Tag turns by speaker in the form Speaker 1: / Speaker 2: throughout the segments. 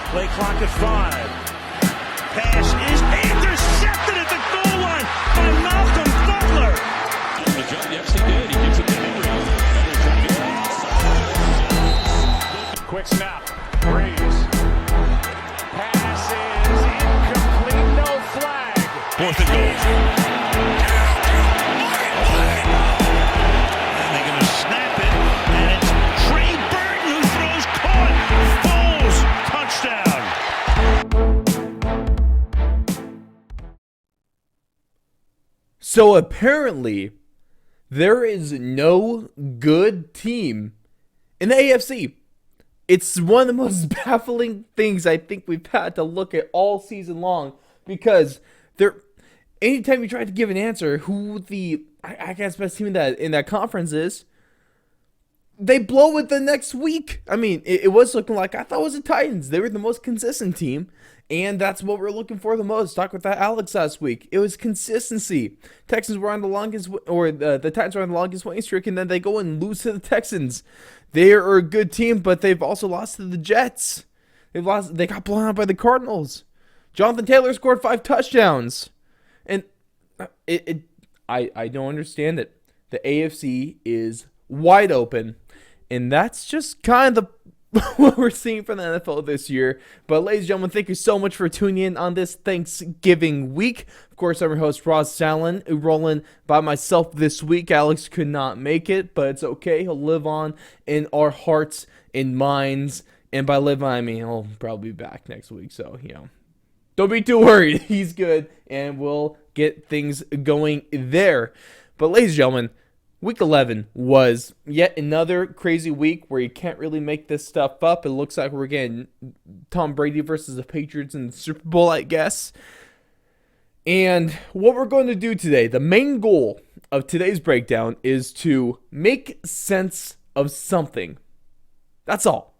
Speaker 1: Play clock at 5. Pass is intercepted at the goal line by Malcolm Butler.
Speaker 2: Yes, he did. He gives it to Henry.
Speaker 3: Quick snap. Breeze. Pass is incomplete. No flag.
Speaker 1: 4th and goal. And they're going to snap it, and it's Trey Burton who throws caught. Touchdown.
Speaker 4: So apparently, there is no good team in the AFC. It's one of the most baffling things I think we've had to look at all season long, because anytime you try to give an answer who the I guess best team in that conference is, they blow it the next week. I mean, it was looking like, I thought it was the Titans. They were the most consistent team, and that's what we're looking for the most. Talked with that Alex last week. It was consistency. Texans were on the longest, or the Titans were on the longest winning streak, and then they go and lose to the Texans. They are a good team, but they've also lost to the Jets. They got blown out by the Cardinals. Jonathan Taylor scored 5 touchdowns, and I don't understand it. The AFC is wide open, and that's just kind of what we're seeing from the NFL this year. But ladies and gentlemen, thank you so much for tuning in on this Thanksgiving week. Of course, I'm your host, Ross Sallin, rolling by myself this week. Alex could not make it, but it's okay. He'll live on in our hearts and minds. And by live on, I mean he'll probably be back next week. So, don't be too worried. He's good, and we'll get things going there. But ladies and gentlemen, Week 11 was yet another crazy week where you can't really make this stuff up. It looks like we're getting Tom Brady versus the Patriots in the Super Bowl, I guess. And what we're going to do today, the main goal of today's breakdown is to make sense of something. That's all.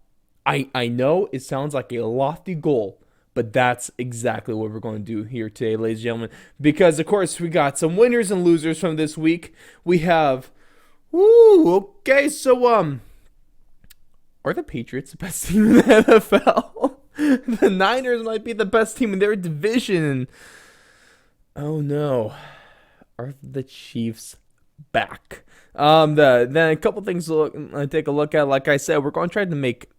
Speaker 4: I know it sounds like a lofty goal, but that's exactly what we're going to do here today, ladies and gentlemen. Because, of course, we got some winners and losers from this week. We have... okay, so, are the Patriots the best team in the NFL? The Niners might be the best team in their division. Oh, no. Are the Chiefs back? Then a couple things to take a look at. Like I said, we're going to try to make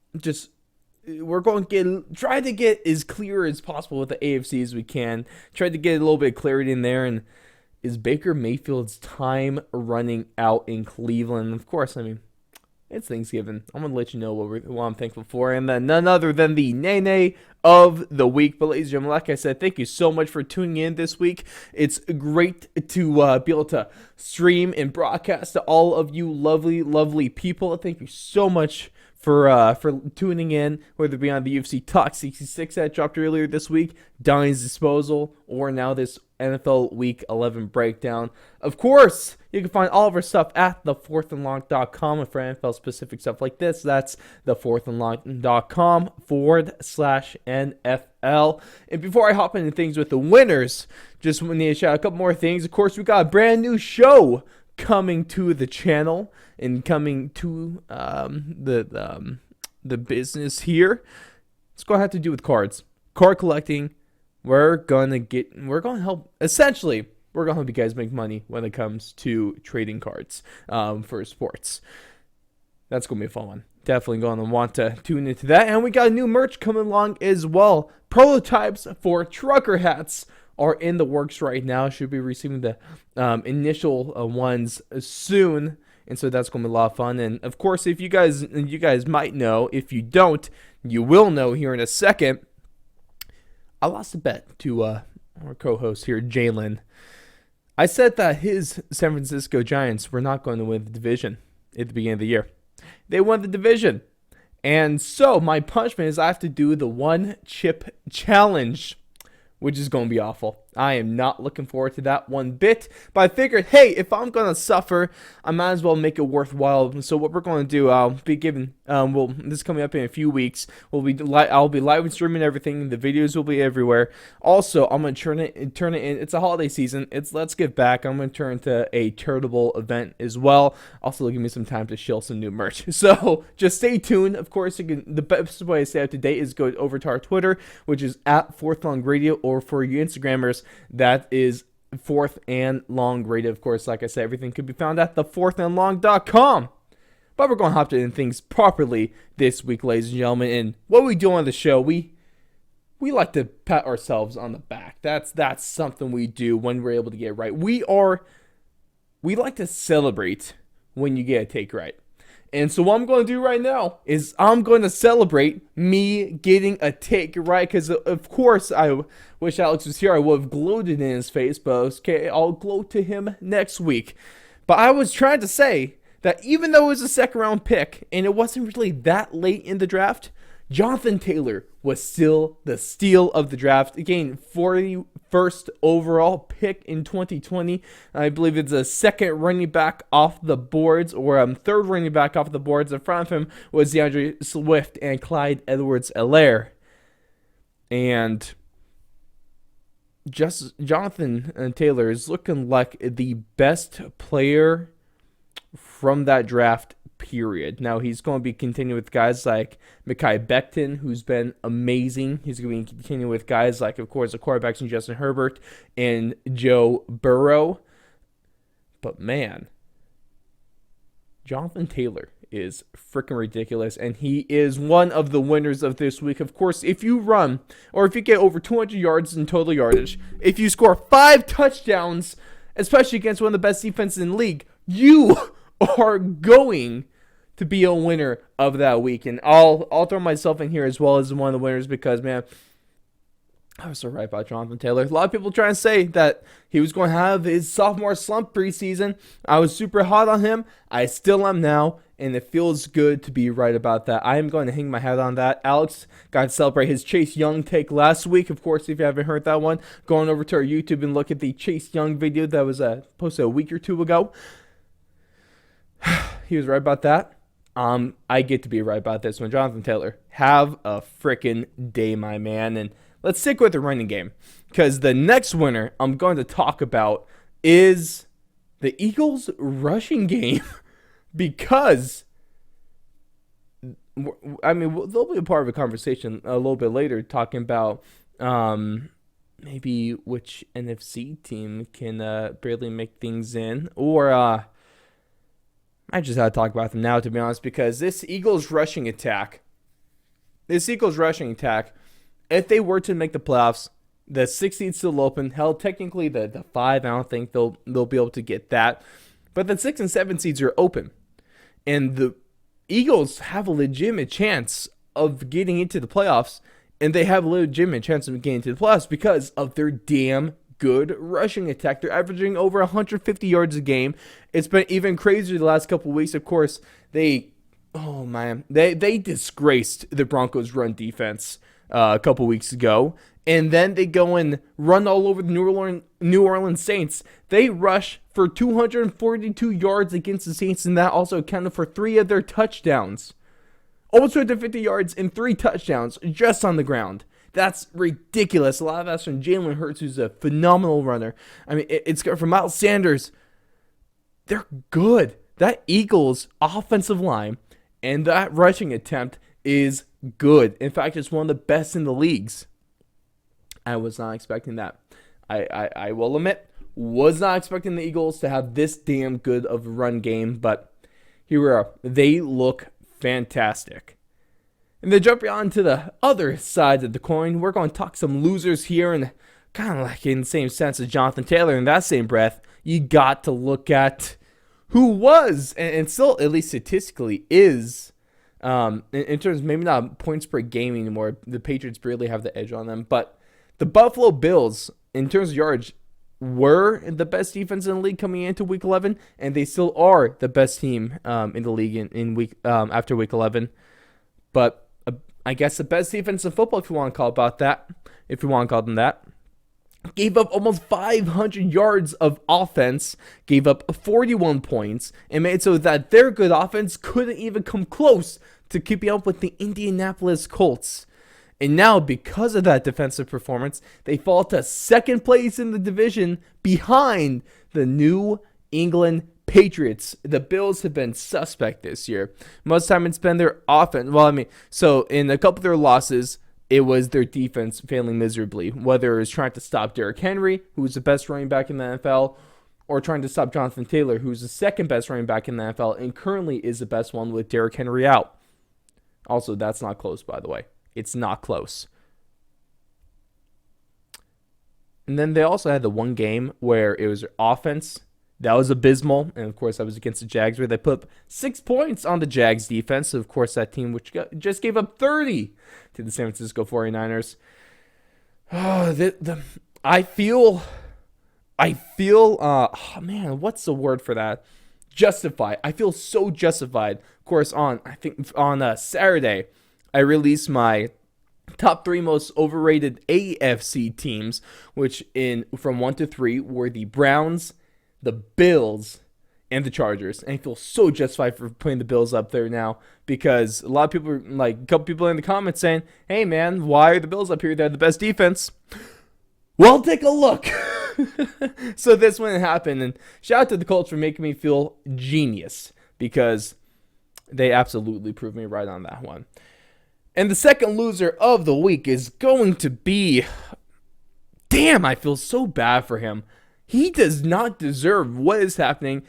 Speaker 4: try to get as clear as possible with the AFC as we can. Try to get a little bit of clarity in there. And is Baker Mayfield's time running out in Cleveland? Of course, I mean, it's Thanksgiving. I'm going to let you know what I'm thankful for. And then none other than the nay of the week. But ladies and gentlemen, like I said, thank you so much for tuning in this week. It's great to be able to stream and broadcast to all of you lovely, lovely people. Thank you so much for tuning in, whether it be on the UFC Talk 66 that dropped earlier this week, Donnie's Disposal, or now this NFL Week 11 breakdown. Of course, you can find all of our stuff at thefourthandlong.com, and for NFL-specific stuff like this, that's thefourthandlong.com/NFL. And before I hop into things with the winners, just want to shout out a couple more things. Of course, we got a brand new show coming to the channel and coming to the business here. It's going to have to do with cards, card collecting. We're going to help. Essentially, we're going to help you guys make money when it comes to trading cards for sports. That's going to be a fun one. Definitely going to want to tune into that. And we got a new merch coming along as well. Prototypes for trucker hats are in the works right now. Should be receiving the initial ones soon, and so that's going to be a lot of fun. And of course, if you guys might know, if you don't, you will know here in a second. I lost a bet to our co-host here, Jalen. I said that his San Francisco Giants were not going to win the division at the beginning of the year. They won the division, and so my punishment is I have to do the one chip challenge, which is going to be awful. I am not looking forward to that one bit. But I figured, hey, if I'm going to suffer, I might as well make it worthwhile. So what we're going to do, I'll be giving, this is coming up in a few weeks. I'll be live streaming everything. The videos will be everywhere. Also, I'm going to turn it in. It's a holiday season. It's Let's Give Back. I'm going to turn to a charitable event as well. Also, give me some time to shill some new merch. So just stay tuned. Of course, the best way to stay up to date is go over to our Twitter, which is at Fourth Long Radio, or for you Instagrammers, that is Fourth and Long Radio. Of course, like I said, everything could be found at thefourthandlong.com. But we're going to hop into things properly this week, ladies and gentlemen. And what we do on the show, we like to pat ourselves on the back. That's something we do when we're able to get it right. We like to celebrate when you get a take right. And so what I'm going to do right now is I'm going to celebrate me getting a take right, because of course I wish Alex was here. I would have gloated in his face, but okay, I'll gloat to him next week. But I was trying to say that even though it was a second round pick and it wasn't really that late in the draft, Jonathan Taylor was still the steal of the draft. Again, 41st overall pick in 2020. I believe it's a second running back off the boards, or third running back off the boards. In front of him was DeAndre Swift and Clyde Edwards-Helaire. And just Jonathan Taylor is looking like the best player from that draft, period. Now, he's going to be continuing with guys like Mekhi Becton, who's been amazing. He's going to be continuing with guys like, of course, the quarterbacks in Justin Herbert and Joe Burrow. But, man, Jonathan Taylor is freaking ridiculous, and he is one of the winners of this week. Of course, if you run, or if you get over 200 yards in total yardage, if you score 5 touchdowns, especially against one of the best defenses in the league, you are going to be a winner of that week. And I'll throw myself in here as well as one of the winners, because, man, I was so right about Jonathan Taylor. A lot of people trying to say that he was going to have his sophomore slump preseason. I was super hot on him. I still am now, and it feels good to be right about that. I am going to hang my hat on that. Alex got to celebrate his Chase Young take last week. Of course, if you haven't heard that one, go on over to our YouTube and look at the Chase Young video that was posted a week or two ago. He was right about that. I get to be right about this one. Jonathan Taylor, have a freaking day, my man. And let's stick with the running game, because the next winner I'm going to talk about is the Eagles' rushing game. Because, I mean, they'll be a part of a conversation a little bit later talking about maybe which NFC team can barely make things in, or I just had to talk about them now, to be honest, because this Eagles rushing attack, if they were to make the playoffs, the 6 seed's still open. Hell, technically the 5, I don't think they'll be able to get that. But the 6 and 7 seeds are open. And the Eagles have a legitimate chance of getting into the playoffs, and they have a legitimate chance of getting into the playoffs because of their damn good rushing attack. They're averaging over 150 yards a game. It's been even crazier the last couple of weeks. Of course, they disgraced the Broncos' run defense a couple weeks ago, and then they go and run all over the New Orleans Saints. They rush for 242 yards against the Saints, and that also accounted for 3 of their touchdowns. Almost 250 yards and 3 touchdowns just on the ground. That's ridiculous. A lot of that's from Jalen Hurts, who's a phenomenal runner. I mean, it's from Miles Sanders. They're good. That Eagles offensive line and that rushing attempt is good. In fact, it's one of the best in the leagues. I was not expecting that. I will admit, was not expecting the Eagles to have this damn good of a run game, but here we are. They look fantastic. And then jumping on to the other side of the coin, we're going to talk some losers here, and kind of like in the same sense as Jonathan Taylor. In that same breath, you got to look at who was, and still at least statistically is, in terms of maybe not points per game anymore. The Patriots barely have the edge on them, but the Buffalo Bills, in terms of yards, were the best defense in the league coming into Week 11, and they still are the best team in the league in week after Week 11. But I guess the best defense in football, if you want to call them that. gave up almost 500 yards of offense, gave up 41 points, and made it so that their good offense couldn't even come close to keeping up with the Indianapolis Colts. And now, because of that defensive performance, they fall to second place in the division behind the New England Patriots. The Bills have been suspect this year. Most time it's been their offense. So in a couple of their losses, it was their defense failing miserably, whether it was trying to stop Derrick Henry, who's the best running back in the NFL, or trying to stop Jonathan Taylor, who's the second best running back in the NFL and currently is the best one with Derrick Henry out. Also, that's not close, by the way. It's not close. And then they also had the one game where it was offense. That was abysmal. And, of course, that was against the Jags, where they put up 6 points on the Jags defense. So, of course, that team which just gave up 30 to the San Francisco 49ers. I feel, what's the word for that? Justified. I feel so justified. Of course, on Saturday, I released my top 3 most overrated AFC teams, which from 1 to 3 were the Browns, the Bills, and the Chargers. And I feel so justified for putting the Bills up there now, because a lot of people, a couple people in the comments saying, hey man, why are the Bills up here? They're the best defense. Well, take a look. So this wouldn't happen. And shout out to the Colts for making me feel genius, because they absolutely proved me right on that one. And the second loser of the week is going to be, damn, I feel so bad for him. He does not deserve what is happening.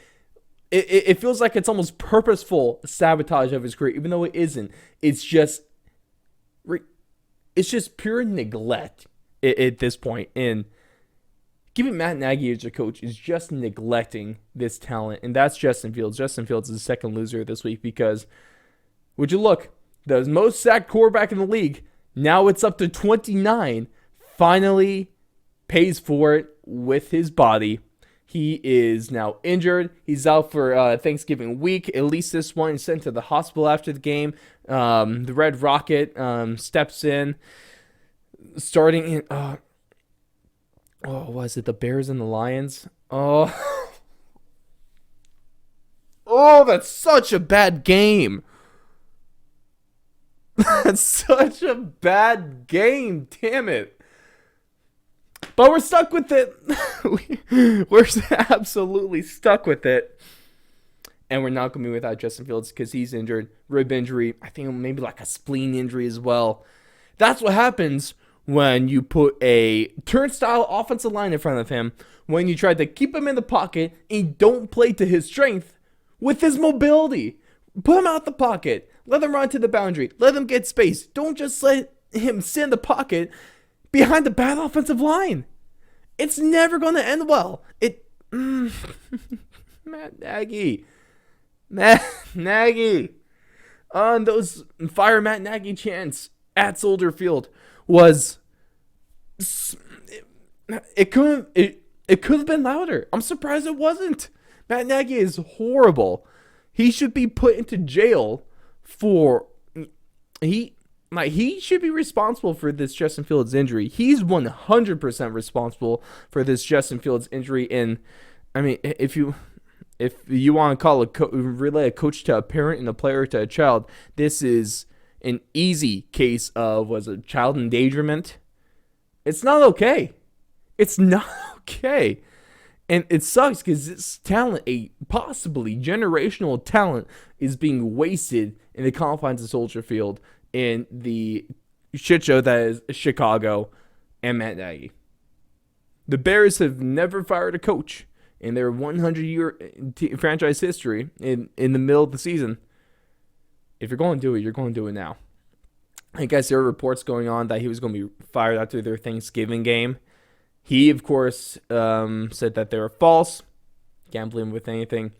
Speaker 4: It feels like it's almost purposeful sabotage of his career, even though it isn't. It's just pure neglect at this point. And giving Matt Nagy as your coach is just neglecting this talent, and that's Justin Fields. Justin Fields is the second loser this week because, would you look, the most sacked quarterback in the league, now it's up to 29, finally pays for it with his body. He is now injured. He's out for Thanksgiving week. At least this one. He's sent to the hospital after the game. The Red Rocket steps in, starting in. Was it the Bears and the Lions? Oh, that's such a bad game. That's such a bad game. Damn it. But we're stuck with it. We're absolutely stuck with it. And we're not going to be without Justin Fields because he's injured. Rib injury. I think maybe like a spleen injury as well. That's what happens when you put a turnstile offensive line in front of him, when you try to keep him in the pocket and don't play to his strength with his mobility. Put him out the pocket. Let him run to the boundary. Let him get space. Don't just let him sit in the pocket behind the bad offensive line. It's never going to end well. Matt Nagy. On those fire Matt Nagy chants at Soldier Field was, it could have been louder. I'm surprised it wasn't. Matt Nagy is horrible. He should be put into jail for he should be responsible for this Justin Fields injury. He's 100% responsible for this Justin Fields injury. And I mean, if you want to call relay a coach to a parent and a player to a child, this is an easy case of child endangerment. It's not okay. It's not okay. And it sucks because this talent, a possibly generational talent, is being wasted in the confines of Soldier Field in the shit show that is Chicago and Matt Nagy. The Bears have never fired a coach in their 100-year franchise history in the middle of the season. If you're going to do it, you're going to do it now. I guess there are reports going on that he was going to be fired after their Thanksgiving game. He, of course, said that they were false. Can't blame him with anything.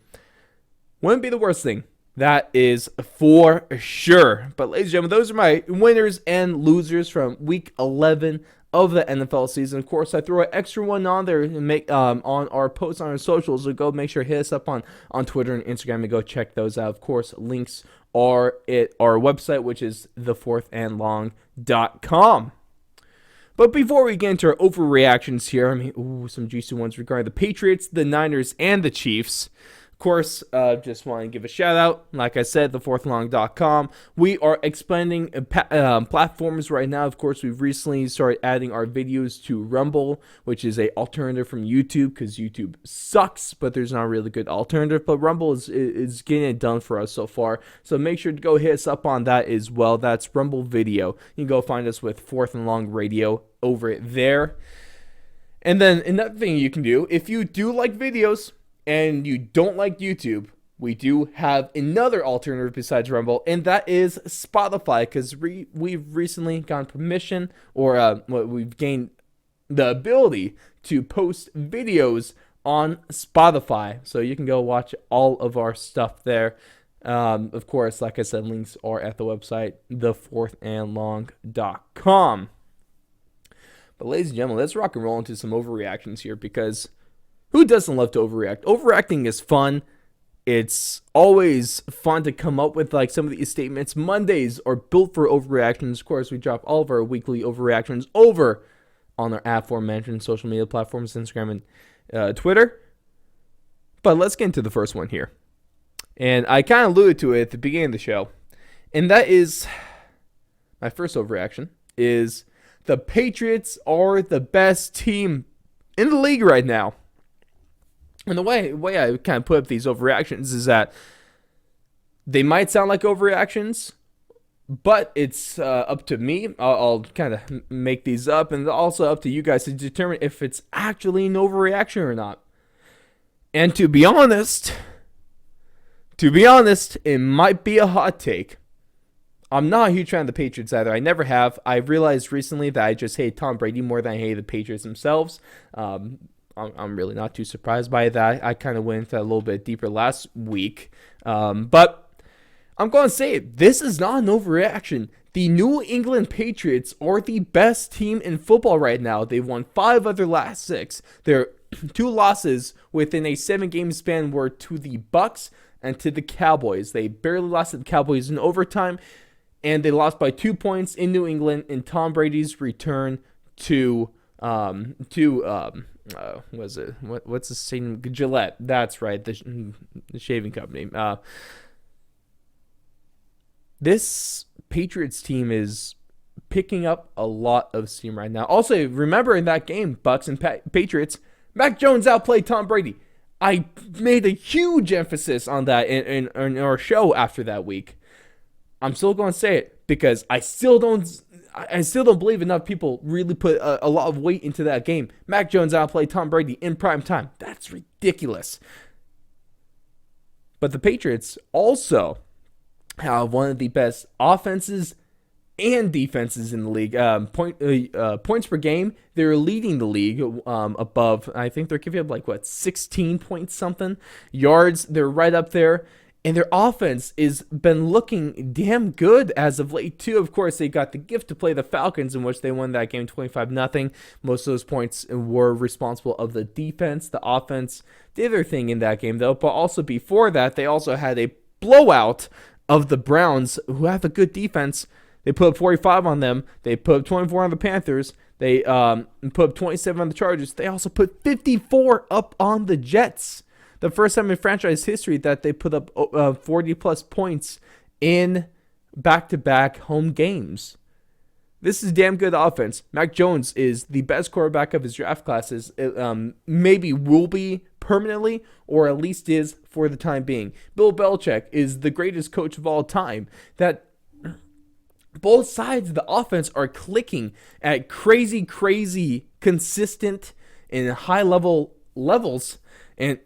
Speaker 4: Wouldn't be the worst thing. That is for sure. But ladies and gentlemen, those are my winners and losers from Week 11 of the NFL season. Of course, I throw an extra one on there and make on our posts on our socials. So go make sure to hit us up on Twitter and Instagram and go check those out. Of course, links are at our website, which is thefourthandlong.com. But before we get into our overreactions here, some juicy ones regarding the Patriots, the Niners, and the Chiefs. Of course, just want to give a shout out. Like I said, thefourthlong.com. We are expanding platforms right now. Of course, we've recently started adding our videos to Rumble, which is a alternative from YouTube, because YouTube sucks, but there's not a really good alternative. But Rumble is getting it done for us so far. So make sure to go hit us up on that as well. That's Rumble Video. You can go find us with Fourth and Long Radio over there. And then another thing you can do, if you do like videos and you don't like YouTube, we do have another alternative besides Rumble, and that is Spotify, because we've recently gotten permission, or we've gained the ability to post videos on Spotify, so you can go watch all of our stuff there. Of course, like I said, links are at the website, thefourthandlong.com. But ladies and gentlemen, let's rock and roll into some overreactions here, because who doesn't love to overreact? Overreacting is fun. It's always fun to come up with like some of these statements. Mondays are built for overreactions. Of course, we drop all of our weekly overreactions over on our aforementioned social media platforms, Instagram and Twitter. But let's get into the first one here. And I kind of alluded to it at the beginning of the show. And that is, my first overreaction is the Patriots are the best team in the league right now. And the way I kind of put up these overreactions is that they might sound like overreactions, but it's up to me. I'll kind of make these up, and also up to you guys to determine if it's actually an overreaction or not. And to be honest, it might be a hot take. I'm not a huge fan of the Patriots either. I never have. I realized recently that I just hate Tom Brady more than I hate the Patriots themselves. I'm really not too surprised by that. I kind of went into that a little bit deeper last week. But I'm going to say it. This is not an overreaction. The New England Patriots are the best team in football right now. They've won 5 of their last 6. Their 2 losses within a 7-game span were to the Bucks and to the Cowboys. They barely lost to the Cowboys in overtime, and they lost by 2 points in New England in Tom Brady's return to was it what's the same Gillette? That's right, the shaving company. This Patriots team is picking up a lot of steam right now. Also, remember in that game, Bucks and Patriots, Mac Jones outplayed Tom Brady. I made a huge emphasis on that in our show after that week. I'm still going to say it because I still don't believe enough people really put a lot of weight into that game. Mac Jones outplayed Tom Brady in prime time. That's ridiculous. But the Patriots also have one of the best offenses and defenses in the league. Points per game, they're leading the league above, I think they're giving up 16 points something. Yards, they're right up there. And their offense has been looking damn good as of late, too. Of course, they got the gift to play the Falcons, in which they won that game 25-0. Most of those points were responsible of the defense. The offense did their thing in that game, though. But also before that, they also had a blowout of the Browns, who have a good defense. They put up 45 on them. They put up 24 on the Panthers. They put up 27 on the Chargers. They also put 54 up on the Jets. The first time in franchise history that they put up 40-plus points in back-to-back home games. This is damn good offense. Mac Jones is the best quarterback of his draft classes. Maybe will be permanently, or at least is for the time being. Bill Belichick is the greatest coach of all time. That both sides of the offense are clicking at crazy, consistent and high levels, and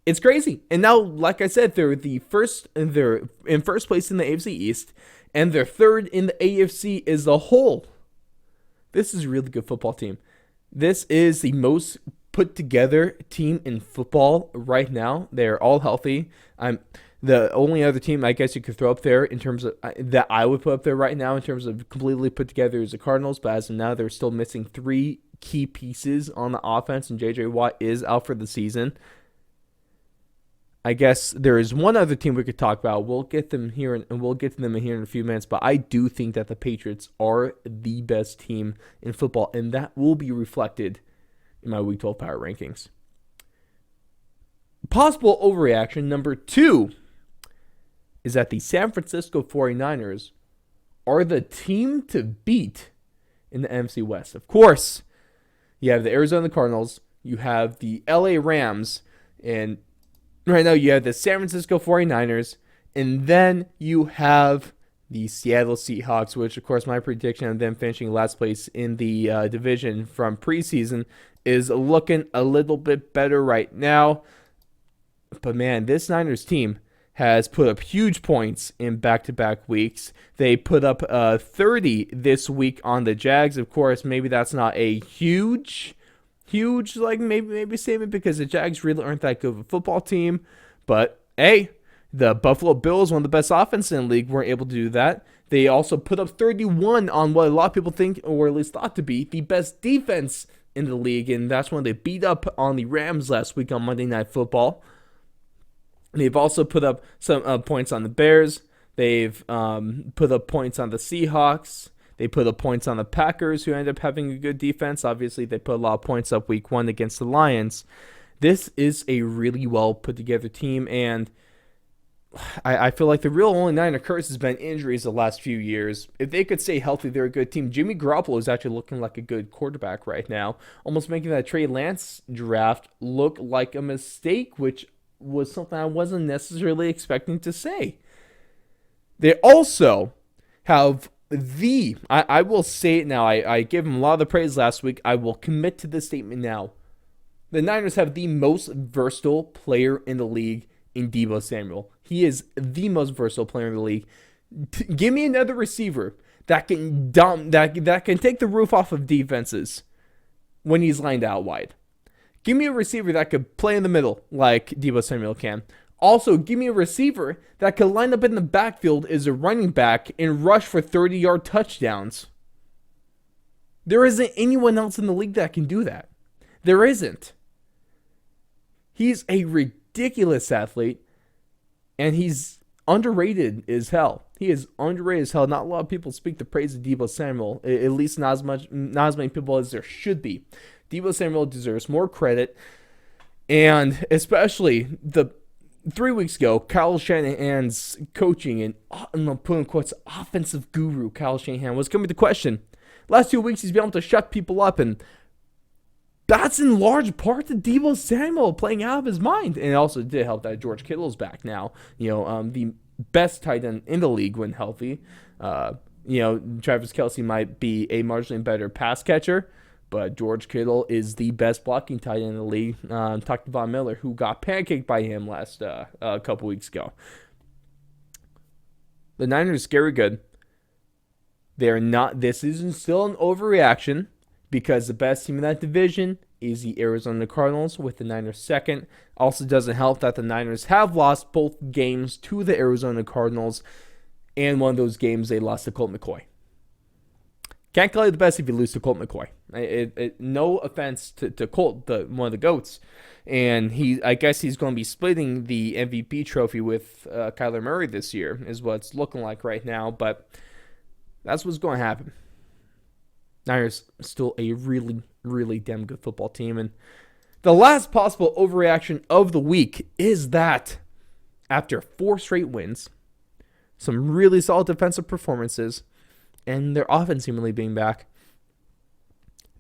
Speaker 4: it's crazy. And now, like I said, they're in first place in the AFC East, and they're third in the AFC as a whole. This is a really good football team. This is the most put together team in football right now. They're all healthy. The only other team I guess you could throw up there in terms of that I would put up there right now in terms of completely put together is the Cardinals, but as of now, they're still missing 3 key pieces on the offense, and J.J. Watt is out for the season. I guess there is one other team we could talk about. We'll get them here, and we'll get to them here in a few minutes. But I do think that the Patriots are the best team in football, and that will be reflected in my Week 12 power rankings. Possible overreaction number 2 is that the San Francisco 49ers are the team to beat in the NFC West. Of course, you have the Arizona Cardinals, you have the LA Rams, and right now you have the San Francisco 49ers, and then you have the Seattle Seahawks, which, of course, my prediction of them finishing last place in the division from preseason is looking a little bit better right now. But, man, this Niners team has put up huge points in back-to-back weeks. They put up 30 this week on the Jags. Of course, maybe that's not a huge, like maybe statement because the Jags really aren't that good of a football team. But, hey, the Buffalo Bills, one of the best offenses in the league, weren't able to do that. They also put up 31 on what a lot of people think, or at least thought to be, the best defense in the league. And that's when they beat up on the Rams last week on Monday Night Football. They've also put up some points on the Bears. They've put up points on the Seahawks. They put up points on the Packers, who end up having a good defense. Obviously, they put a lot of points up week 1 against the Lions. This is a really well put together team, and I feel like the real only Niner curse has been injuries the last few years. If they could stay healthy, they're a good team. Jimmy Garoppolo is actually looking like a good quarterback right now, almost making that Trey Lance draft look like a mistake, which was something I wasn't necessarily expecting to say. They also have I will say it now, I gave him a lot of the praise last week. I will commit to this statement now. The Niners have the most versatile player in the league in Deebo Samuel. He is the most versatile player in the league. Give me another receiver that can that can take the roof off of defenses when he's lined out wide. Give me a receiver that could play in the middle like Deebo Samuel can. Also, give me a receiver that could line up in the backfield as a running back and rush for 30-yard touchdowns. There isn't anyone else in the league that can do that. There isn't. He's a ridiculous athlete, and he's underrated as hell. He is underrated as hell. Not a lot of people speak the praise of Deebo Samuel, at least not as many people as there should be. Deebo Samuel deserves more credit, and especially the 3 weeks ago, Kyle Shanahan's coaching and I'm going to put in quotes, offensive guru Kyle Shanahan was coming to question. Last 2 weeks, he's been able to shut people up, and that's in large part to Deebo Samuel playing out of his mind. And it also did help that George Kittle's back now. The best tight end in the league when healthy. Travis Kelce might be a marginally better pass catcher, but George Kittle is the best blocking tight end in the league. Talked to Von Miller, who got pancaked by him last a couple weeks ago. The Niners are scary good. They're not. This isn't still an overreaction because the best team in that division is the Arizona Cardinals, with the Niners second. Also doesn't help that the Niners have lost both games to the Arizona Cardinals, and one of those games they lost to Colt McCoy. Can't call you the best if you lose to Colt McCoy. No offense to Colt, one of the GOATs. And I guess he's going to be splitting the MVP trophy with Kyler Murray this year, is what it's looking like right now. But that's what's going to happen. Niners still a really, really damn good football team. And the last possible overreaction of the week is that after 4 straight wins, some really solid defensive performances, and their offense seemingly being back,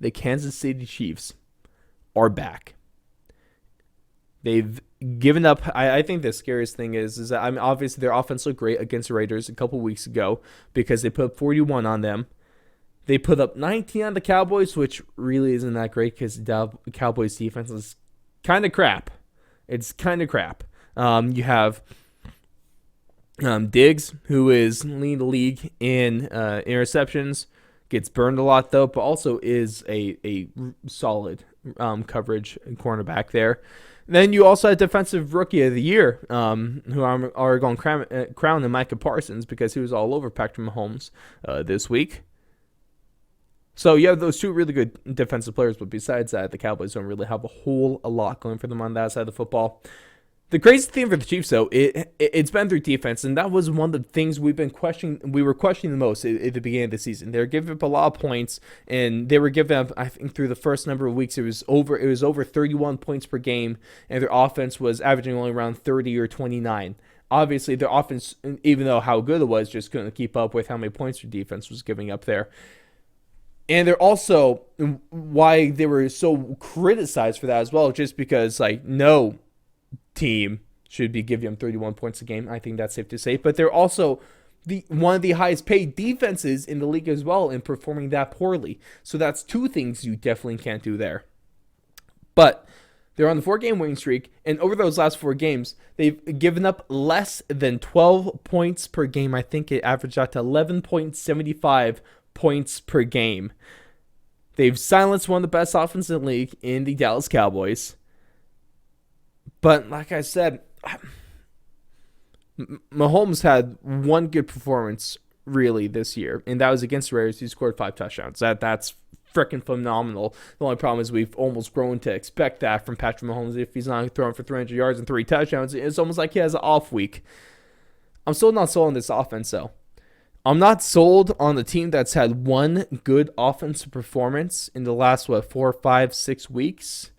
Speaker 4: the Kansas City Chiefs are back. They've given up. I think the scariest thing is that obviously their offense looked great against the Raiders a couple weeks ago because they put up 41 on them. They put up 19 on the Cowboys, which really isn't that great because the Cowboys defense is kind of crap. It's kind of crap. You have Diggs, who is leading the league in interceptions, gets burned a lot though, but also is a solid coverage cornerback there. Then you also had Defensive Rookie of the Year, who are going to crown him Micah Parsons because he was all over Patrick Mahomes this week. So you have those 2 really good defensive players, but besides that, the Cowboys don't really have a lot going for them on that side of the football. The crazy thing for the Chiefs, though, it's been their defense, and that was one of the things we were questioning the most at the beginning of the season. They were giving up a lot of points, and they were giving up, I think, through the first number of weeks, it was over 31 points per game, and their offense was averaging only around 30 or 29. Obviously, their offense, even though how good it was, just couldn't keep up with how many points their defense was giving up there. And they're also, why they were so criticized for that as well, just because, no team should be giving them 31 points a game. I think that's safe to say. But they're also one of the highest paid defenses in the league as well, in performing that poorly. So that's two things you definitely can't do there. But they're on the 4-game winning streak, and over those last 4 games, they've given up less than 12 points per game. I think it averaged out to 11.75 points per game. They've silenced one of the best offenses in the league in the Dallas Cowboys. But like I said, Mahomes had one good performance really this year, and that was against the Raiders. He scored 5 touchdowns. That's freaking phenomenal. The only problem is we've almost grown to expect that from Patrick Mahomes. If he's not throwing for 300 yards and 3 touchdowns, it's almost like he has an off week. I'm still not sold on this offense, though. I'm not sold on the team that's had one good offensive performance in the last, 4, 5, 6 weeks,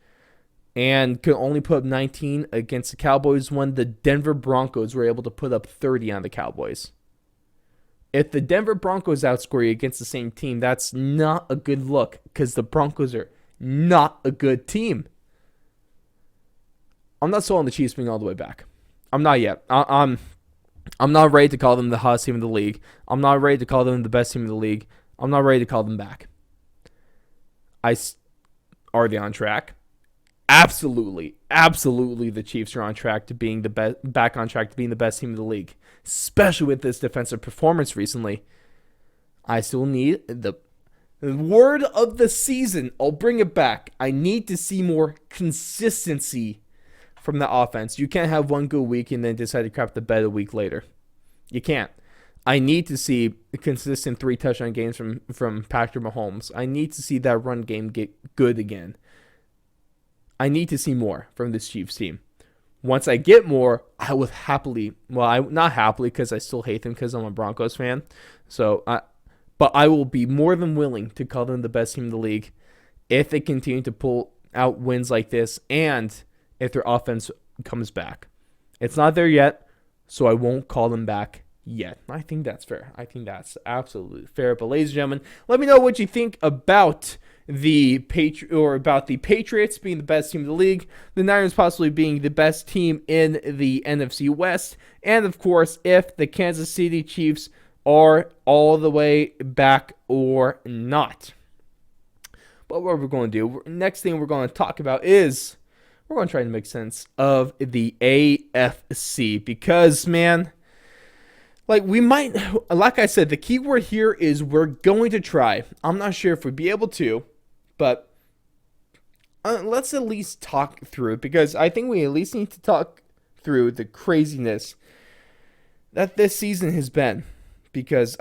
Speaker 4: and could only put up 19 against the Cowboys when the Denver Broncos were able to put up 30 on the Cowboys. If the Denver Broncos outscore you against the same team, that's not a good look, because the Broncos are not a good team. I'm not sold on the Chiefs being all the way back. I'm not yet. I'm not ready to call them the hottest team in the league. I'm not ready to call them the best team in the league. I'm not ready to call them back. Are they on track? Absolutely, the Chiefs are on track to being back on track to being the best team in the league, especially with this defensive performance recently. I still need the word of the season. I'll bring it back. I need to see more consistency from the offense. You can't have one good week and then decide to crap the bed a week later. You can't. I need to see consistent 3 touchdown games from Patrick Mahomes. I need to see that run game get good again. I need to see more from this Chiefs team. Once I get more, I will happily, not happily because I still hate them because I'm a Broncos fan. But I will be more than willing to call them the best team in the league if they continue to pull out wins like this and if their offense comes back. It's not there yet, so I won't call them back yet. I think that's fair. I think that's absolutely fair. But ladies and gentlemen, let me know what you think about the Patriots being the best team in the league, the Niners possibly being the best team in the NFC West, and of course, if the Kansas City Chiefs are all the way back or not. But what we're going to do, next thing we're going to talk about is we're going to try to make sense of the AFC because, man, like I said, the key word here is we're going to try. I'm not sure if we'd be able to, but let's at least talk through it because I think we at least need to talk through the craziness that this season has been because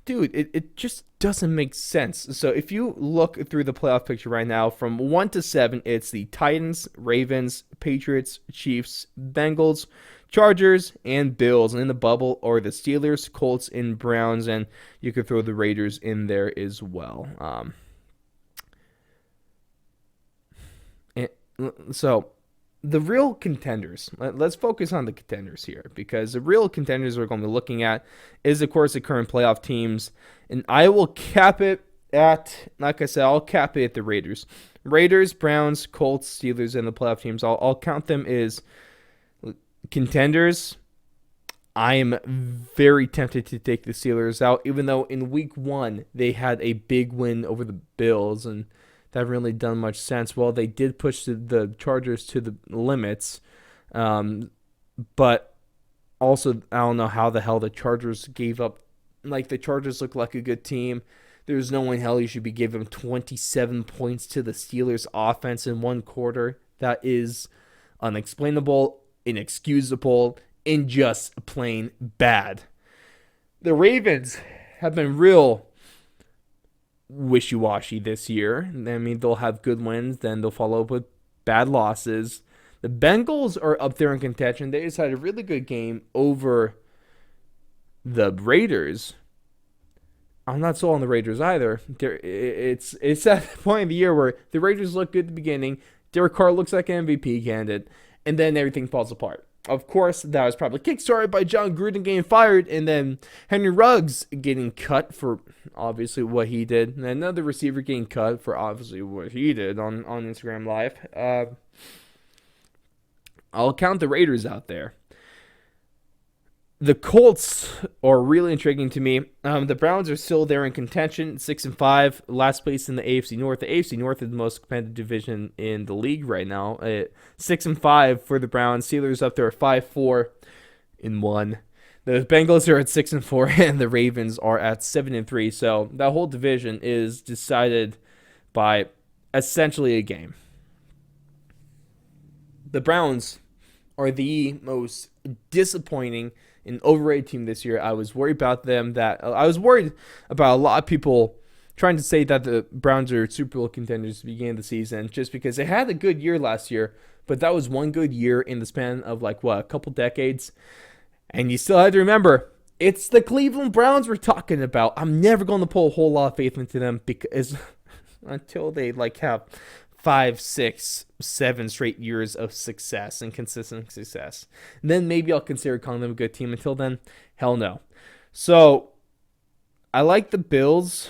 Speaker 4: it just doesn't make sense. So if you look through the playoff picture right now from 1 to 7, it's the Titans, Ravens, Patriots, Chiefs, Bengals, Chargers, and Bills. And in the bubble are the Steelers, Colts, and Browns, and you could throw the Raiders in there as well. So the real contenders, let's focus on the contenders here because the real contenders we're going to be looking at is, of course, the current playoff teams. And I will cap it at, like I said, I'll cap it at the Raiders. Raiders, Browns, Colts, Steelers, and the playoff teams. I'll count them as contenders. I am very tempted to take the Steelers out, even though in week 1 they had a big win over the Bills, and that haven't really done much sense. Well, they did push the Chargers to the limits, but also I don't know how the hell the Chargers gave up. The Chargers look like a good team. There's no way in hell you should be giving 27 points to the Steelers offense in one quarter. That is unexplainable, inexcusable, and just plain bad. The Ravens have been real wishy-washy this year. I mean, they'll have good wins, then they'll follow up with bad losses. The Bengals are up there in contention. They just had a really good game over the Raiders. I'm not sold on the Raiders either. It's at the point of the year where the Raiders look good at the beginning. Derek Carr looks like an MVP candidate, and then everything falls apart. Of course, that was probably kickstarted by John Gruden getting fired, and then Henry Ruggs getting cut for obviously what he did, and another receiver getting cut for obviously what he did on Instagram Live. I'll count the Raiders out there. The Colts are really intriguing to me. The Browns are still there in contention, 6-5, last place in the AFC North. The AFC North is the most competitive division in the league right now. 6-5 for the Browns. Steelers up there at 5-4-1. The Bengals are at 6-4, and the Ravens are at 7-3. So that whole division is decided by essentially a game. The Browns are the most disappointing and overrated team this year. I was worried about them. I was worried about a lot of people trying to say that the Browns are Super Bowl contenders to begin the season just because they had a good year last year, but that was one good year in the span of a couple decades. And you still had to remember, it's the Cleveland Browns we're talking about. I'm never going to pull a whole lot of faith into them because until they have 5, 6, 7 straight years of success and consistent success, then maybe I'll consider calling them a good team. Until then, hell no. So I like the Bills.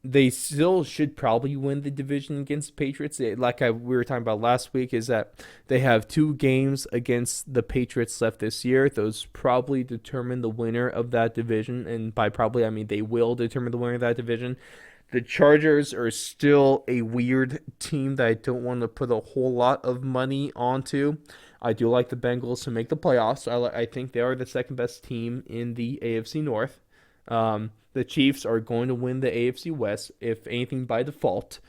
Speaker 4: They still should probably win the division against the Patriots. We were talking about last week, is that they have 2 games against the Patriots left this year. Those probably determine the winner of that division, and by probably I mean they will determine the winner of that division. The Chargers are still a weird team that I don't want to put a whole lot of money onto. I do like the Bengals to make the playoffs. I think they are the second best team in the AFC North. The Chiefs are going to win the AFC West, if anything, by default.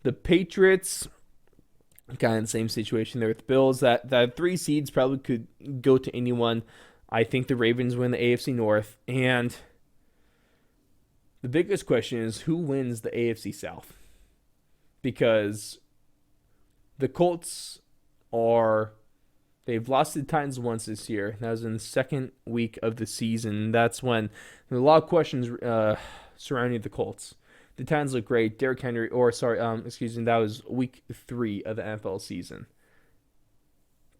Speaker 4: The Patriots, kind of the same situation there with the Bills. That 3 seeds probably could go to anyone. I think the Ravens win the AFC North, and the biggest question is who wins the AFC South? Because the Colts they've lost to the Titans once this year. That was in the second week of the season. That's when there were a lot of questions surrounding the Colts. The Titans look great. Derrick Henry, that was week 3 of the NFL season.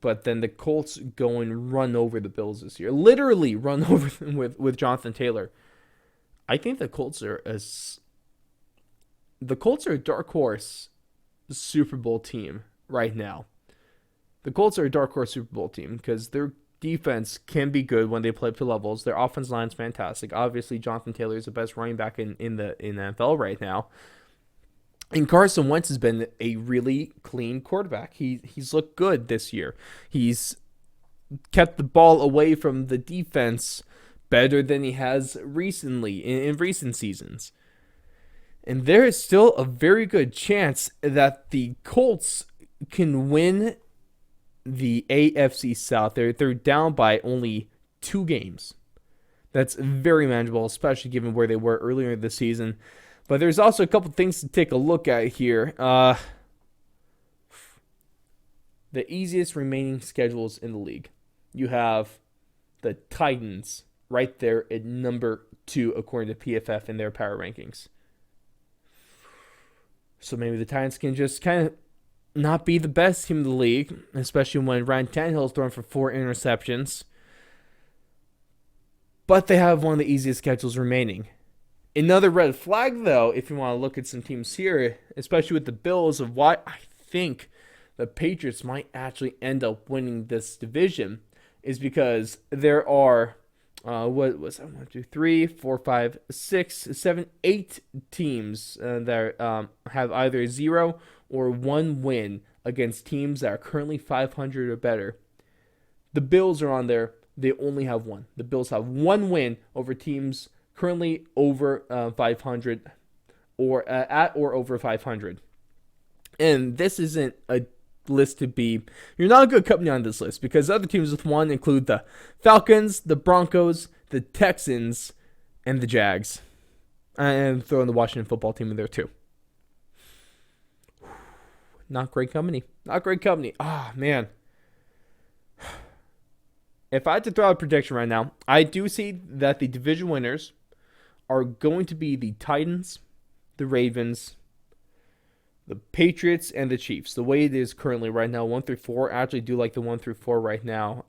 Speaker 4: But then the Colts go and run over the Bills this year. Literally run over them with Jonathan Taylor. I think the Colts are a dark horse Super Bowl team right now. The Colts are a dark horse Super Bowl team because their defense can be good when they play up to levels. Their offense line is fantastic. Obviously, Jonathan Taylor is the best running back in the NFL right now. And Carson Wentz has been a really clean quarterback. He's looked good this year. He's kept the ball away from the defense better than he has recently in recent seasons. And there is still a very good chance that the Colts can win the AFC South. They're down by only 2 games. That's very manageable, especially given where they were earlier in the season. But there's also a couple things to take a look at here. The easiest remaining schedules in the league. You have the Titans right there at number 2 according to PFF in their power rankings. So maybe the Titans can just kind of not be the best team in the league, especially when Ryan Tannehill is throwing for 4 interceptions. But they have one of the easiest schedules remaining. Another red flag, though, if you want to look at some teams here, especially with the Bills, of why I think the Patriots might actually end up winning this division, is because there are 8 teams that have either 0 or 1 win against teams that are currently 500 or better. The Bills are on there. They only have 1. The Bills have 1 win over teams currently over 500 or at or over 500. And this isn't a list to be. You're not a good company on this list because other teams with 1 include the Falcons, the Broncos, the Texans, and the Jags. And throw in the Washington football team in there too. Not great company. Not great company. Ah, man. If I had to throw out a prediction right now, I do see that the division winners are going to be the Titans, the Ravens, the Patriots, and the Chiefs. The way it is currently right now, 1 through 4. I actually do like the 1 through 4 right now.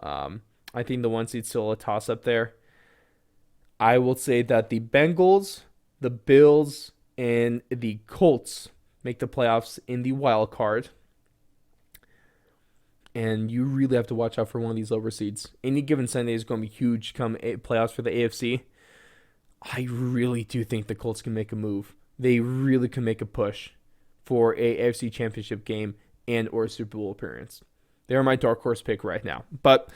Speaker 4: I think the 1 seed's still a toss-up there. I will say that the Bengals, the Bills, and the Colts make the playoffs in the wild card. And you really have to watch out for one of these lower seeds. Any given Sunday is going to be huge come playoffs for the AFC. I really do think the Colts can make a move. They really can make a push for a AFC championship game and or a Super Bowl appearance. They're my dark horse pick right now. But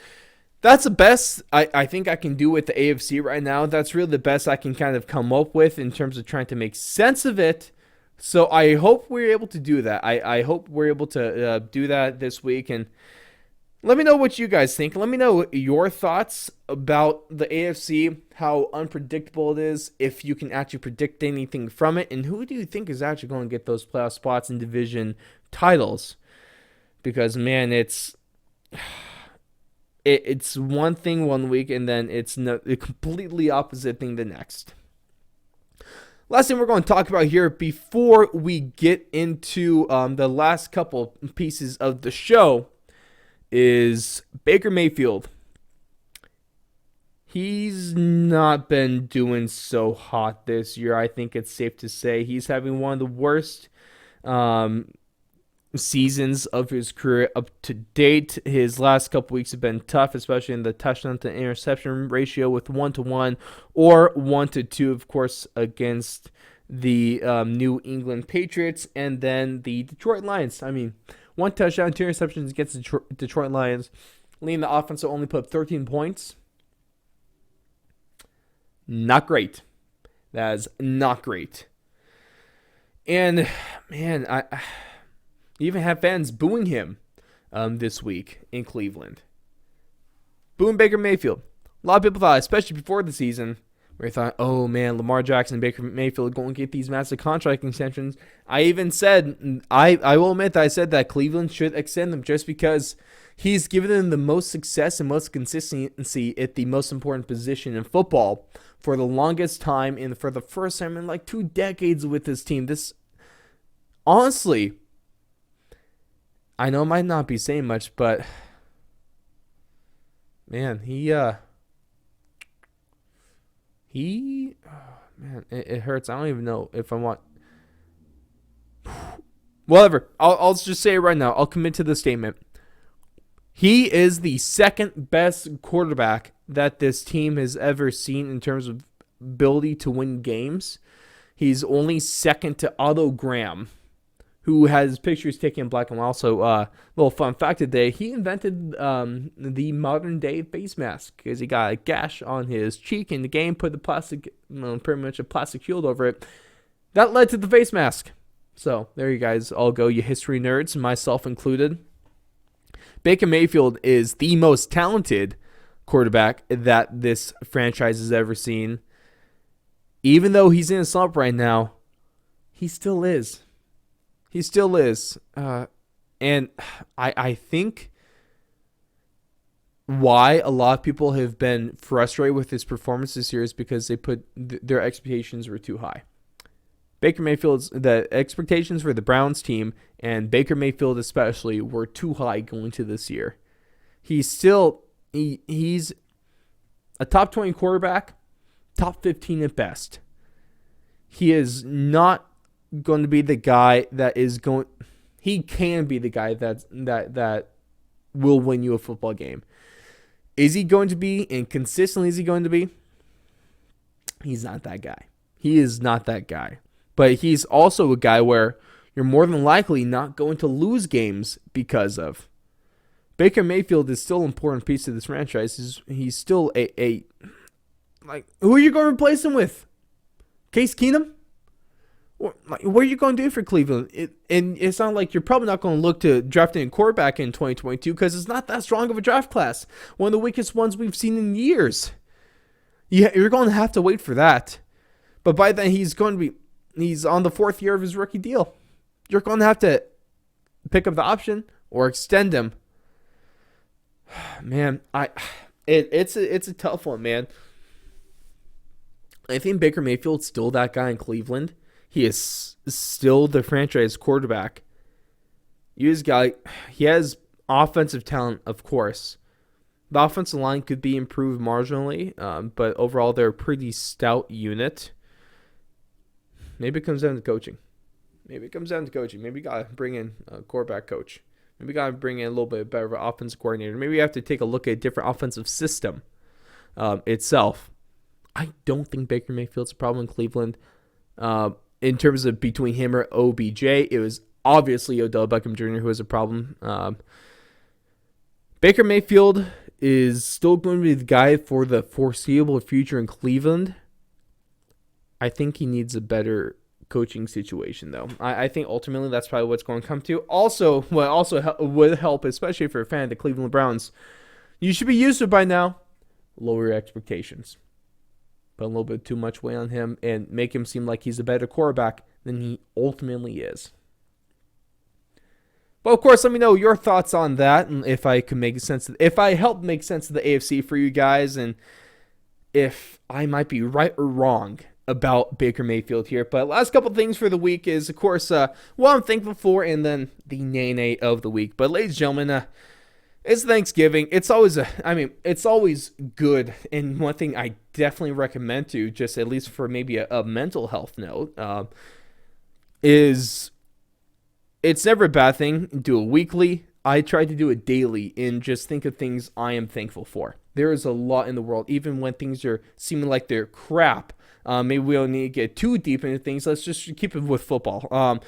Speaker 4: that's the best I think I can do with the AFC right now. That's really the best I can kind of come up with in terms of trying to make sense of it. So I hope we're able to do that. I hope we're able to do that this week. And let me know what you guys think. Let me know your thoughts about the AFC, how unpredictable it is, if you can actually predict anything from it, and who do you think is actually going to get those playoff spots and division titles? Because, man, it's one thing one week, and then it's a completely opposite thing the next. Last thing we're going to talk about here before we get into the last couple pieces of the show is Baker Mayfield. He's not been doing so hot this year. I think it's safe to say he's having one of the worst seasons of his career up to date. His last couple weeks have been tough, especially in the touchdown to interception ratio with 1-1 or 1-2, of course, against the New England Patriots and then the Detroit Lions. I mean, 1 touchdown, 2 interceptions against the Detroit Lions, leading the offense to only put up 13 points. Not great. That is not great. And, man, I even have fans booing him this week in Cleveland. Booing Baker Mayfield. A lot of people thought, especially before the season, where they thought, oh man, Lamar Jackson and Baker Mayfield are going to get these massive contract extensions. I even said, I will admit that I said that Cleveland should extend them just because he's given them the most success and most consistency at the most important position in football for the longest time and for the first time in like 2 decades with his team. This, honestly, I know it might not be saying much, but man, it hurts. I don't even know if I want. Whatever. I'll just say it right now. I'll commit to the statement. He is the second best quarterback that this team has ever seen in terms of ability to win games. He's only second to Otto Graham, who has pictures taken in black and white. Also, little fun fact today, he invented the modern day face mask because he got a gash on his cheek in the game, put the plastic, pretty much a plastic shield over it. That led to the face mask. So there you guys all go, you history nerds, myself included. Baker Mayfield is the most talented quarterback that this franchise has ever seen. Even though he's in a slump right now, he still is. He still is. And I think why a lot of people have been frustrated with his performance this year is because they put their expectations were too high. Baker Mayfield's the expectations for the Browns team and Baker Mayfield especially were too high going to this year. He's a top 20 quarterback, top 15 at best. He is not going to be the guy that is going. He can be the guy that will win you a football game. Is he going to be, and consistently is he going to be? He's not that guy. He is not that guy. But he's also a guy where you're more than likely not going to lose games because of. Baker Mayfield is still an important piece of this franchise. He's still a who are you going to replace him with? Case Keenum? What are you going to do for Cleveland? And it's not like you're probably not going to look to drafting a quarterback in 2022 because it's not that strong of a draft class. One of the weakest ones we've seen in years. You're going to have to wait for that. But by then, he's on the 4th year of his rookie deal. You're going to have to pick up the option or extend him. Man, it's a tough one, man. I think Baker Mayfield's still that guy in Cleveland. He is still the franchise quarterback. He has offensive talent, of course. The offensive line could be improved marginally, but overall they're a pretty stout unit. Maybe it comes down to coaching. Maybe you got to bring in a quarterback coach. Maybe you got to bring in a little bit better of an offensive coordinator. Maybe you have to take a look at a different offensive system itself. I don't think Baker Mayfield's a problem in Cleveland. In terms of between him or OBJ, it was obviously Odell Beckham Jr. who was a problem. Baker Mayfield is still going to be the guy for the foreseeable future in Cleveland. I think he needs a better coaching situation, though. I think ultimately that's probably what's going to come to. Also, what also would help, especially if you're a fan of the Cleveland Browns, you should be used to it by now. Lower your expectations. Put a little bit too much weight on him and make him seem like he's a better quarterback than he ultimately is. But of course, let me know your thoughts on that, and if I help make sense of the AFC for you guys, and if I might be right or wrong about Baker Mayfield here. But last couple things for the week is, of course, what I'm thankful for, and then the nay of the week. But ladies and gentlemen, it's Thanksgiving. It's always good, and one thing I definitely recommend to, just at least for maybe a mental health note, is it's never a bad thing. Do it weekly. I try to do it daily and just think of things I am thankful for. There is a lot in the world, even when things are seeming like they're crap. Maybe we don't need to get too deep into things. Let's just keep it with football.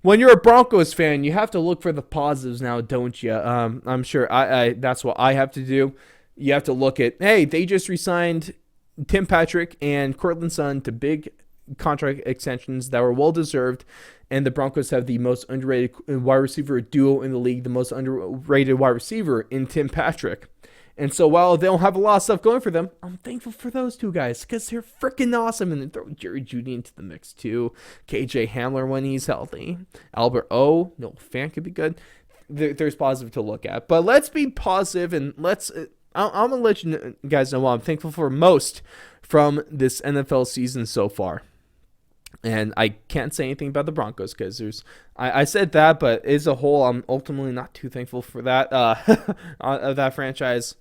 Speaker 4: When you're a Broncos fan, you have to look for the positives now, don't you? I'm sure that's what I have to do. You have to look at, hey, they just re-signed Tim Patrick and Cortland Sutton to big contract extensions that were well-deserved, and the Broncos have the most underrated wide receiver duo in the league, the most underrated wide receiver in Tim Patrick. And so while they don't have a lot of stuff going for them, I'm thankful for those two guys because they're freaking awesome. And then throw Jerry Jeudy into the mix too. KJ Hamler when he's healthy. Albert O. No fan could be good. There's positive to look at. But let's be positive and I'm going to let you guys know what I'm thankful for most from this NFL season so far. And I can't say anything about the Broncos because I said that, but as a whole, I'm ultimately not too thankful for that of that franchise.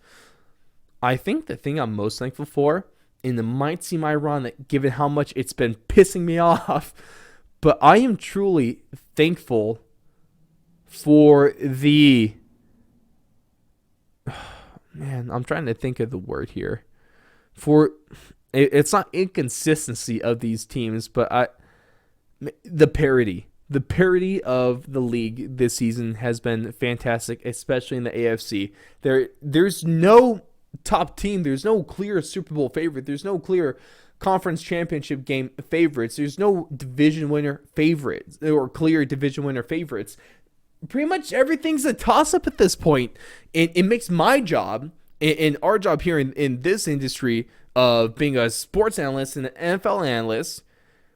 Speaker 4: I think the thing I'm most thankful for, and it might seem ironic given how much it's been pissing me off, but I am truly thankful for the... Man, I'm trying to think of the word here. It's not inconsistency of these teams, but the parity of the league this season has been fantastic, especially in the AFC. There's no top team. There's no clear Super Bowl favorite. There's no clear conference championship game favorites. There's no division winner favorites or clear division winner favorites. Pretty much everything's a toss-up at this point. It makes my job and our job here in this industry of being a sports analyst and an NFL analyst,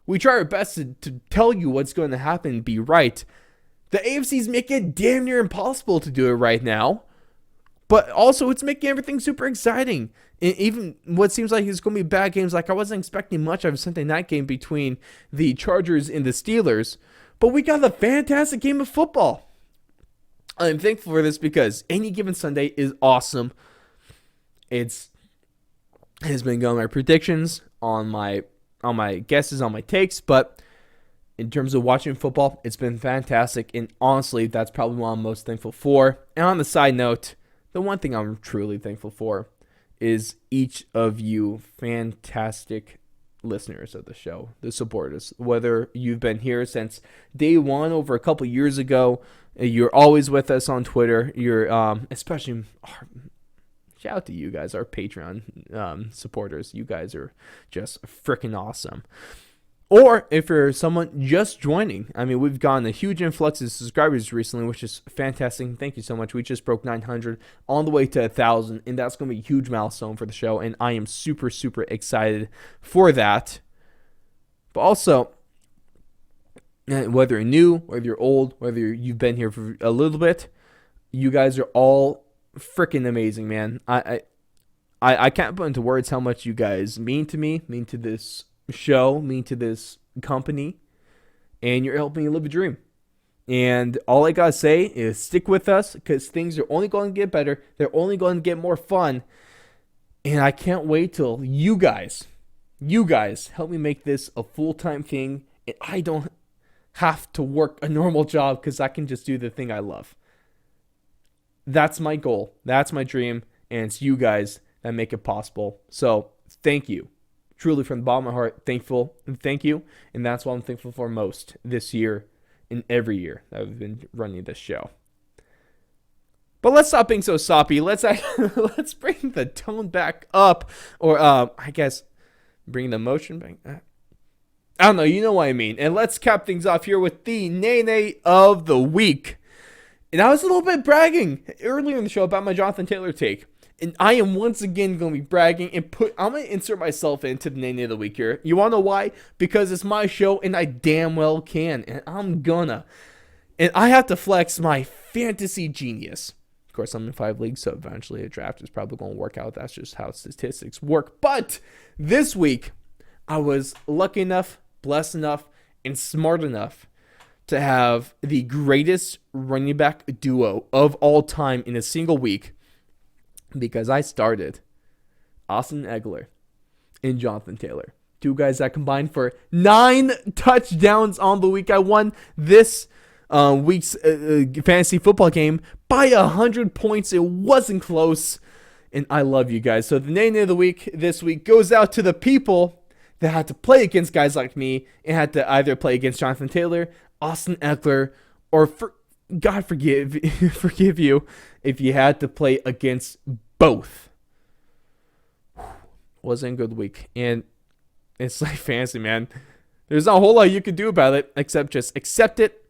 Speaker 4: we try our best to tell you what's going to happen and be right. The AFC's making it damn near impossible to do it right now, but also it's making everything super exciting. And even what seems like it's going to be bad games, like I wasn't expecting much of a Sunday night game between the Chargers and the Steelers, but we got a fantastic game of football. I'm thankful for this because any given Sunday is awesome. It has been going on my predictions, on my guesses, on my takes, but in terms of watching football, it's been fantastic, and honestly, that's probably what I'm most thankful for. And on the side note, the one thing I'm truly thankful for is each of you fantastic listeners of the show, the supporters. Whether you've been here since day one over a couple years ago, you're always with us on Twitter. You're especially shout out to you guys, our Patreon supporters. You guys are just freaking awesome. Or if you're someone just joining, I mean, we've gotten a huge influx of subscribers recently, which is fantastic. Thank you so much. We just broke 900 on the way to 1,000, and that's going to be a huge milestone for the show, and I am super, super excited for that. But also, And whether you're new, whether you're old, whether you've been here for a little bit, you guys are all freaking amazing, man. I can't put into words how much you guys mean to me, mean to this show, mean to this company, and you're helping me live a dream. And all I gotta say is stick with us, because things are only going to get better. They're only going to get more fun. And I can't wait till you guys help me make this a full-time thing, and I don't have to work a normal job because I can just do the thing I love. That's my goal. That's my dream. And it's you guys that make it possible. So thank you. Truly, from the bottom of my heart, thankful and thank you. And that's what I'm thankful for most this year and every year that I've been running this show. But let's stop being so soppy. Let's bring the tone back up. Or I guess bring the emotion back. I don't know. You know what I mean. And let's cap things off here with the nay of the week. And I was a little bit bragging earlier in the show about my Jonathan Taylor take. And I am once again going to be bragging and I'm going to insert myself into the nay of the week here. You want to know why? Because it's my show and I damn well can. And I'm gonna. And I have to flex my fantasy genius. Of course, I'm in 5 leagues, so eventually a draft is probably going to work out. That's just how statistics work. But this week, I was lucky enough, blessed enough, and smart enough to have the greatest running back duo of all time in a single week, because I started Austin Ekeler and Jonathan Taylor. 2 guys that combined for 9 touchdowns on the week. I won this week's fantasy football game by 100 points. It wasn't close, and I love you guys. So the nay of the week this week goes out to the people that had to play against guys like me and had to either play against Jonathan Taylor, Austin Ekeler, or God forgive you if you had to play against both. Wasn't a good week. And it's like fantasy, man. There's not a whole lot you can do about it except just accept it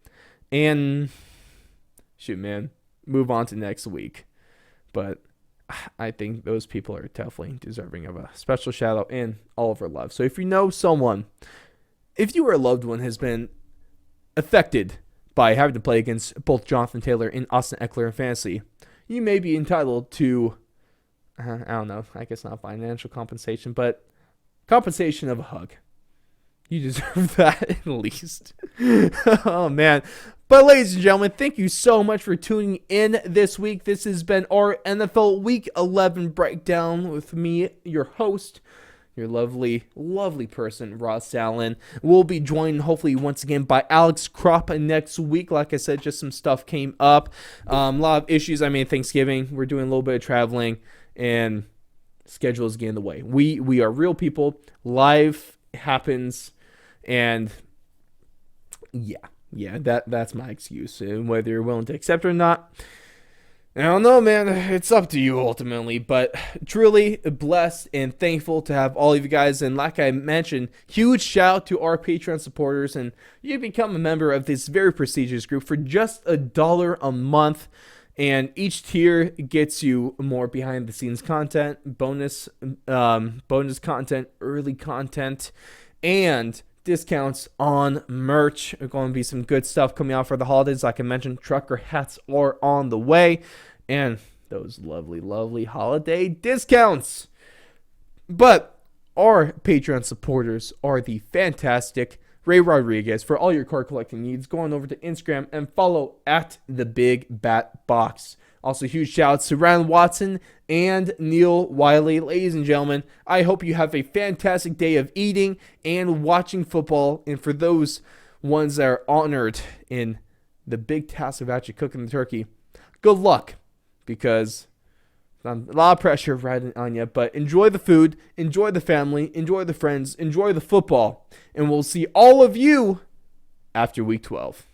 Speaker 4: and shoot, man, move on to next week. But I think those people are definitely deserving of a special shout out and all of our love. So if you know someone, if you or a loved one has been affected by having to play against both Jonathan Taylor and Austin Ekeler in fantasy, you may be entitled to, I don't know, I guess not financial compensation, but compensation of a hug. You deserve that at least. Oh, man. But ladies and gentlemen, thank you so much for tuning in this week. This has been our NFL Week 11 breakdown with me, your host, your lovely, lovely person, Ross Allen. We'll be joined hopefully once again by Alex Kropp next week. Like I said, just some stuff came up. A lot of issues. I mean, Thanksgiving, we're doing a little bit of traveling, and schedule is getting in the way. We are real people. Life happens, and yeah, that's my excuse. And whether you're willing to accept it or not, I don't know, man. It's up to you ultimately. But truly blessed and thankful to have all of you guys. And like I mentioned, huge shout out to our Patreon supporters. And you become a member of this very prestigious group for just $1 a month. And each tier gets you more behind the scenes content, bonus content, early content, and discounts on merch. There's going to be some good stuff coming out for the holidays. Like I mentioned, trucker hats are on the way, and those lovely, lovely holiday discounts. But our Patreon supporters are the fantastic Ray Rodriguez. For all your card collecting needs, go on over to Instagram and follow at the Big Bat Box. Also, huge shout outs to Ryan Watson and Neil Wiley. Ladies and gentlemen, I hope you have a fantastic day of eating and watching football. And for those ones that are honored in the big task of actually cooking the turkey, good luck, because a lot of pressure riding on you. But enjoy the food, enjoy the family, enjoy the friends, enjoy the football. And we'll see all of you after week 12.